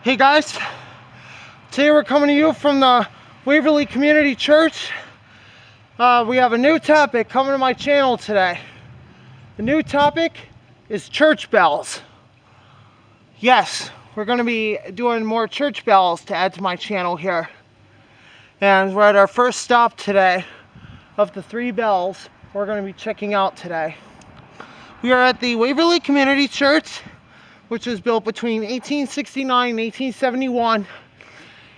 Hey guys, today we're coming to you from the Waverly Community Church. We have a new topic coming to my channel today. The new topic is church bells. Yes, we're going to be doing more church bells to add to my channel here. And we're at our first stop today of the 3 bells we're going to be checking out today. We are at the Waverly Community Church, which was built between 1869 and 1871.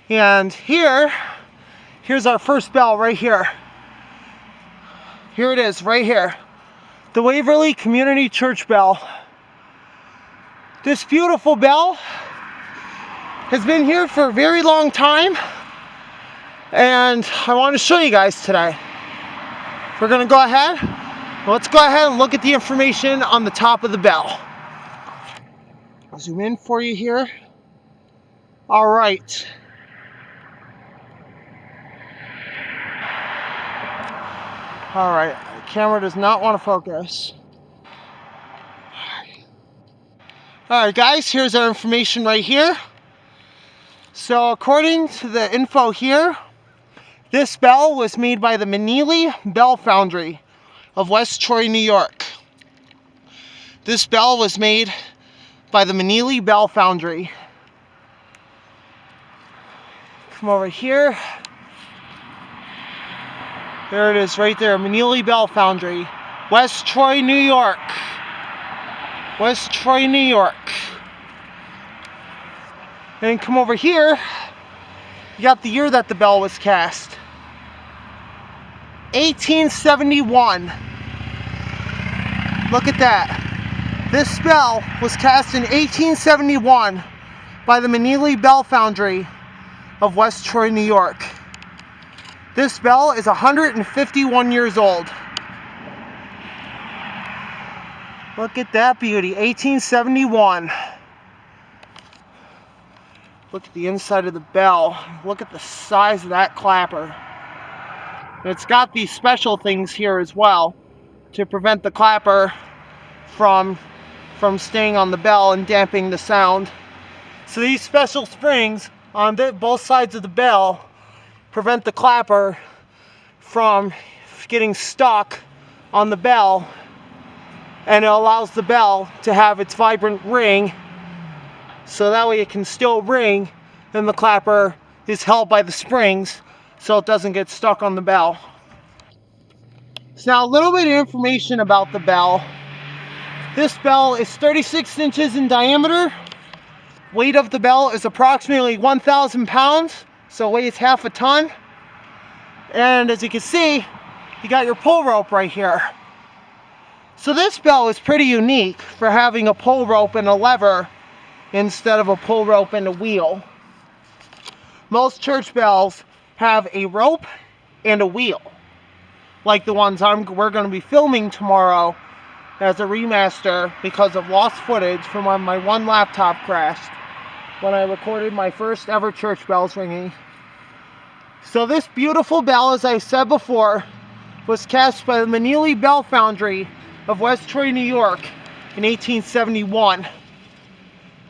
And here's our first bell right here. Here it is, right here. The Waverly Community Church bell. This beautiful bell has been here for a very long time, and I want to show you guys today. We're gonna go ahead. Let's go ahead and look at the information on the top of the bell. I'll zoom in for you here. All right. All right, the camera does not want to focus. All right, guys, here's our information right here. So according to the info here, this bell was made by the MENEELY Bell Foundry of West Troy, New York. This bell was made by the MENEELY Bell Foundry. Come over here. There it is right there, MENEELY Bell Foundry, West Troy, New York. West Troy, New York. And come over here, you got the year that the bell was cast. 1871. Look at that. This bell was cast in 1871 by the MENEELY Bell Foundry of West Troy, New York. This bell is 151 years old. Look at that beauty, 1871. Look at the inside of the bell. Look at the size of that clapper. And it's got these special things here as well to prevent the clapper from staying on the bell and damping the sound. So these special springs on both sides of the bell prevent the clapper from getting stuck on the bell, and it allows the bell to have its vibrant ring, so that way it can still ring and the clapper is held by the springs so it doesn't get stuck on the bell. So now a little bit of information about the bell. This bell is 36 inches in diameter. Weight of the bell is approximately 1,000 pounds, so it weighs half a ton. And as you can see, you got your pull rope right here. So this bell is pretty unique for having a pull rope and a lever instead of a pull rope and a wheel. Most church bells have a rope and a wheel, like the ones we're going to be filming tomorrow as a remaster because of lost footage from when my one laptop crashed when I recorded my first ever church bells ringing. So this beautiful bell, as I said before, was cast by the MENEELY Bell Foundry of West Troy, New York in 1871.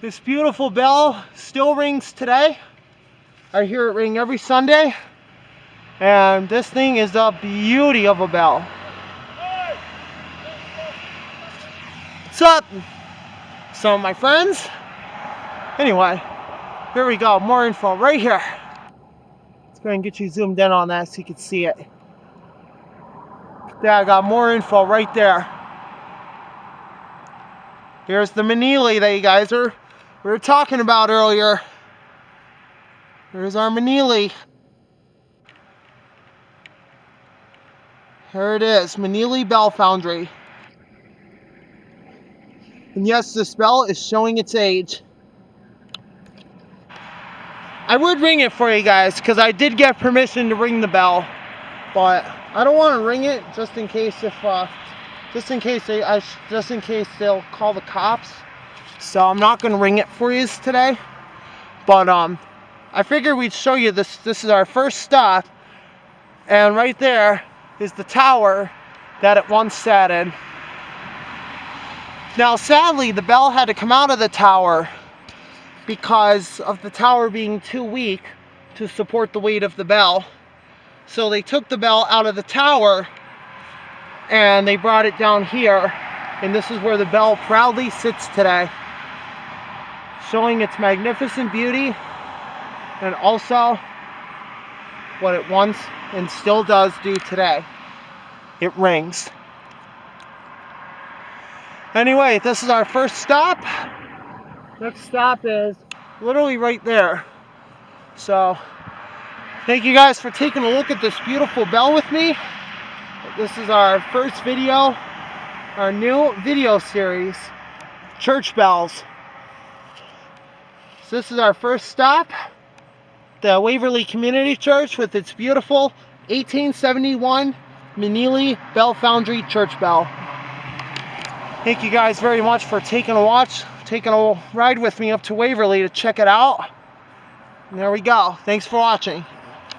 This beautiful bell still rings today. I hear it ring every Sunday, and this thing is a beauty of a bell. What's up, some of my friends? Anyway, here we go, more info right here. Let's go ahead and get you zoomed in on that so you can see it. There, I got more info right there. Here's the MENEELY that you guys were talking about earlier. Here's our MENEELY. Here it is, MENEELY Bell Foundry. And yes, this bell is showing its age. I would ring it for you guys because I did get permission to ring the bell, but I don't want to ring it just in case they'll call the cops. So I'm not going to ring it for you today. But I figured we'd show you this. This is our first stop, and right there is the tower that it once sat in. Now sadly, the bell had to come out of the tower because of the tower being too weak to support the weight of the bell. So they took the bell out of the tower and they brought it down here, and this is where the bell proudly sits today, showing its magnificent beauty and also what it once and still does do today. It rings. Anyway, this is our first stop. Next stop is literally right there. So thank you guys for taking a look at this beautiful bell with me. This is our first video, our new video series, Church Bells. So this is our first stop, the Waverly Community Church with its beautiful 1871 MENEELY Bell Foundry church bell. Thank you guys very much for taking a ride with me up to Waverly to check it out. And there we go. Thanks for watching.